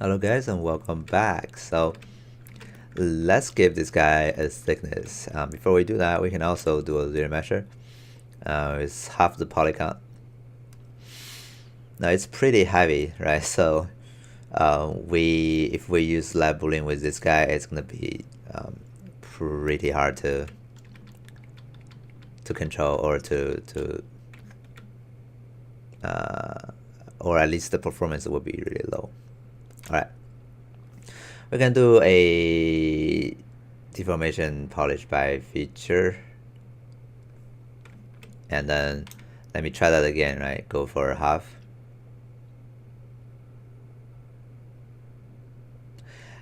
Hello guys and welcome back. So let's give this guy a thickness. Before we do that, we can also do a linear measure. It's half the poly count. Now it's pretty heavy, right? So if we use lab boolean with this guy, it's gonna be pretty hard to control or or at least the performance will be really low. All right. We can do a deformation polish by feature. And then let me try that again, right? Go for half.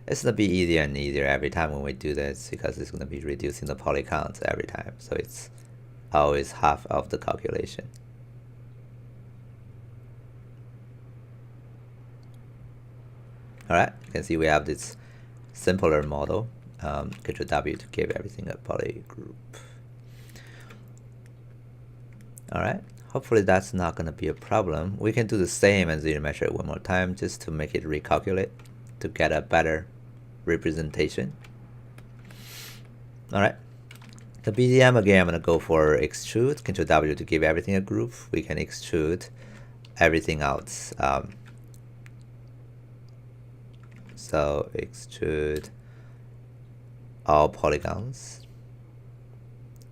It's gonna be easier and easier every time when we do this because it's gonna be reducing the poly count every time. So it's always half of the calculation. All right, you can see we have this simpler model. Control W to give everything a poly group. All right, hopefully that's not gonna be a problem. We can do the same as the measure one more time just to make it recalculate to get a better representation. All right, the BDM again, I'm gonna go for extrude, Control W to give everything a group. We can extrude everything out. So extrude all polygons.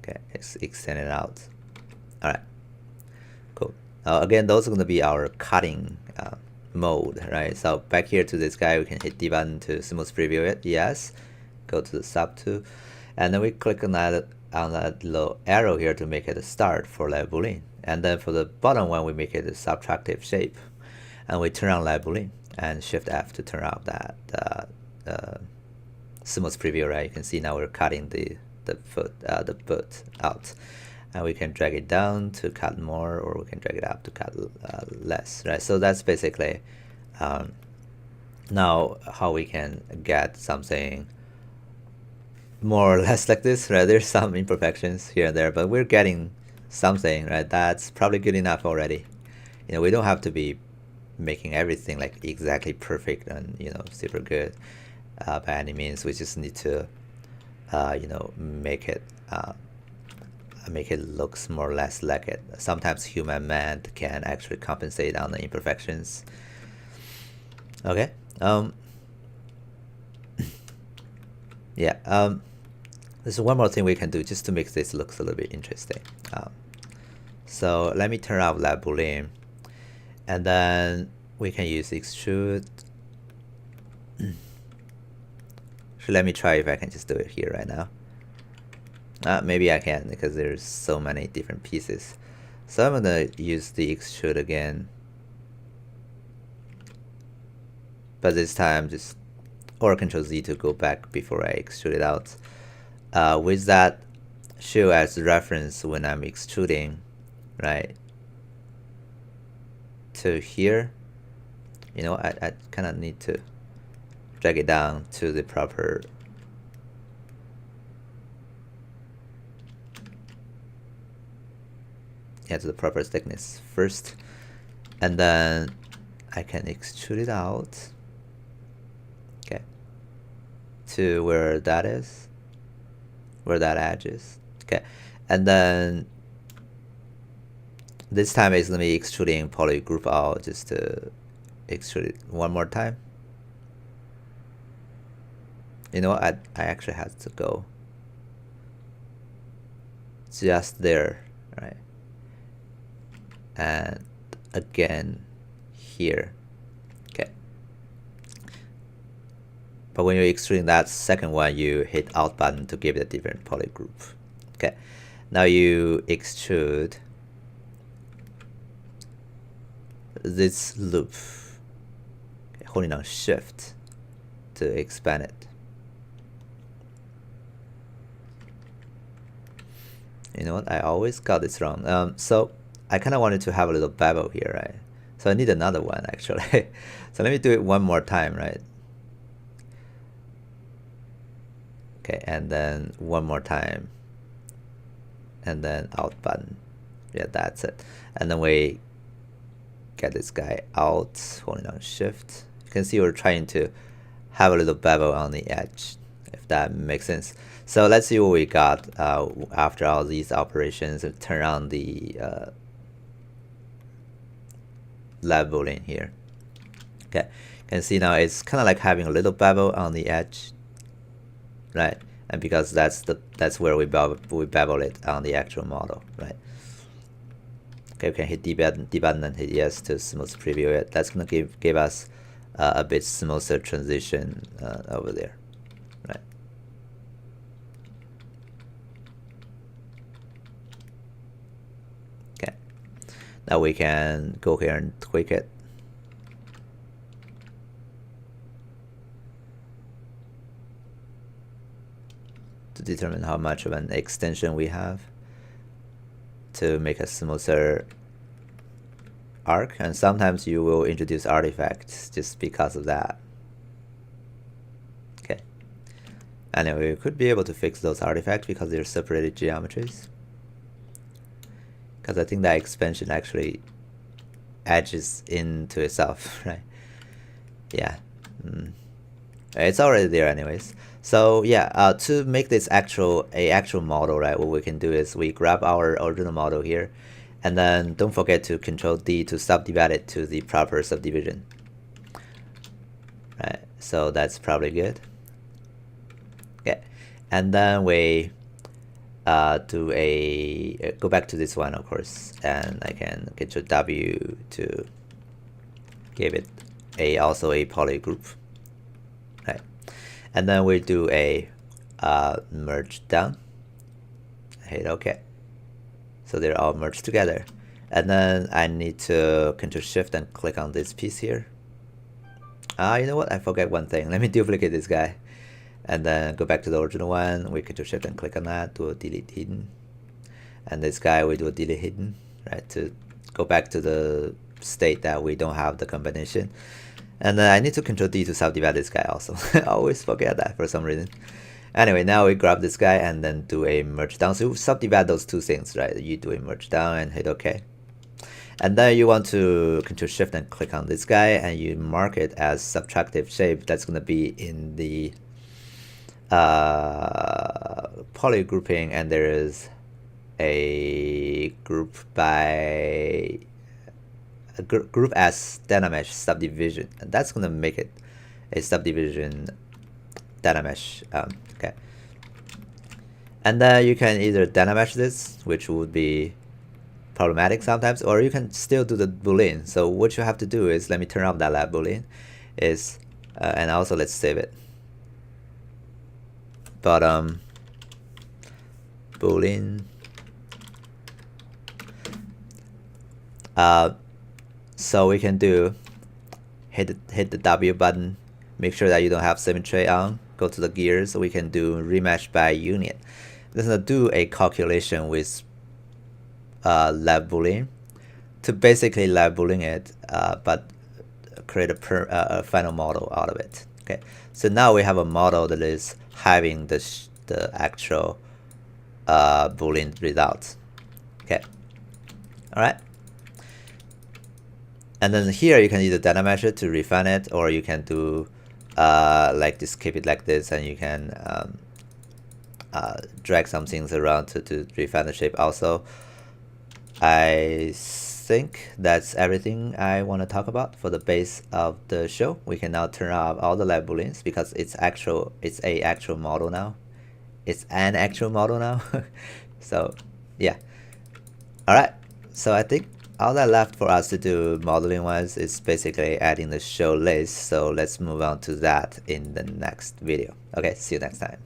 Okay, let's extend it out. All right, cool. Again, those are going to be our cutting mode, right? So back here to this guy, we can hit D button to smooth preview it. Yes. Go to the sub tool, and then we click on that little arrow here to make it a start for lab boolean. And then for the bottom one, we make it a subtractive shape, and we turn on lab boolean and Shift F to turn off that smooth preview. Right? You can see now we're cutting the foot out. And we can drag it down to cut more, or we can drag it up to cut less, right? So that's basically now how we can get something more or less like this, right? There's some imperfections here and there, but we're getting something, right? That's probably good enough already. You know, we don't have to be making everything like exactly perfect and, you know, super good by any means. We just need to, you know, make it looks more or less like it. Sometimes human mind can actually compensate on the imperfections. Okay. Yeah. There's one more thing we can do just to make this look a little bit interesting. So let me turn off lab boolean, and then we can use extrude. So let me try if I can just do it here right now. Maybe I can because there's so many different pieces. So I'm gonna use the extrude again, but this time just or Control Z to go back before I extrude it out. With that show as reference when I'm extruding, right, to here, you know, I kind of need to drag it down to the proper to the proper thickness first, and then I can extrude it out, okay, to where that is, where that edge is, okay, and then this time it's gonna be extruding poly group out just to extrude it one more time. You know, I actually had to go just there, right? And again here, okay. But when you're extruding that second one, you hit Alt button to give it a different poly group. Okay, now you extrude this loop, okay, holding down Shift to expand it. You know what? I always got this wrong. So I kind of wanted to have a little bevel here, right? So I need another one actually. So let me do it one more time, right? Okay, and then one more time, and then Alt button. Yeah, that's it. And then we get this guy out, holding down Shift, You can see we're trying to have a little bevel on the edge, if that makes sense. So let's see what we got after all these operations and turn on the lab boolean here. Okay, you can see now it's kind of like having a little bevel on the edge, right? And because that's where we bevel it on the actual model, right? Okay, we can hit D button and hit yes to smooth preview it. That's gonna give us a bit smoother transition over there, right? Okay, now we can go here and tweak it. To determine how much of an extension we have to make a smoother arc, and sometimes you will introduce artifacts just because of that. Okay. Anyway, we could be able to fix those artifacts because they're separated geometries. Because I think that expansion actually edges into itself, right? Yeah. It's already there anyways. So yeah, to make this actual model, right, what we can do is we grab our original model here, and then don't forget to Control D to subdivide it to the proper subdivision. Right, so that's probably good. Okay, and then we go back to this one, of course, and I can Control W to give it also a poly group. Right, and then we do a merge down, hit OK. So they're all merged together. And then I need to Control Shift and click on this piece here. You know what? I forgot one thing. Let me duplicate this guy. And then go back to the original one. We Control Shift and click on that. Do a delete hidden. And this guy we do a delete hidden, right? To go back to the state that we don't have the combination. And then I need to Control D to subdivide this guy also. I always forget that for some reason. Anyway, now we grab this guy and then do a merge down. So you subdivide those two things, right? You do a merge down and hit OK. And then you want to Control Shift and click on this guy, and you mark it as subtractive shape. That's going to be in the poly grouping, and there is a group by group as data mesh subdivision, and that's going to make it a subdivision data mesh. Okay, and then you can either data mesh this, which would be problematic sometimes, or you can still do the boolean. So what you have to do is, let me turn off that lab boolean, is and also let's save it. Bottom boolean. So we can do hit the W button, make sure that you don't have symmetry on, go to the gears, so we can do remesh by unit. This is gonna do a calculation with lab boolean to basically lab boolean it, but create a final model out of it. Okay, so now we have a model that is having the actual boolean results. Okay, all right. And then here you can either data mesh it to refine it, or you can do like just keep it like this, and you can drag some things around to refine the shape also. I think that's everything I want to talk about for the base of the show. We can now turn off all the lab booleans because it's a actual model now. It's an actual model now. So yeah. All right. So I think all that left for us to do modeling wise is basically adding the show list. So let's move on to that in the next video. Okay, see you next time.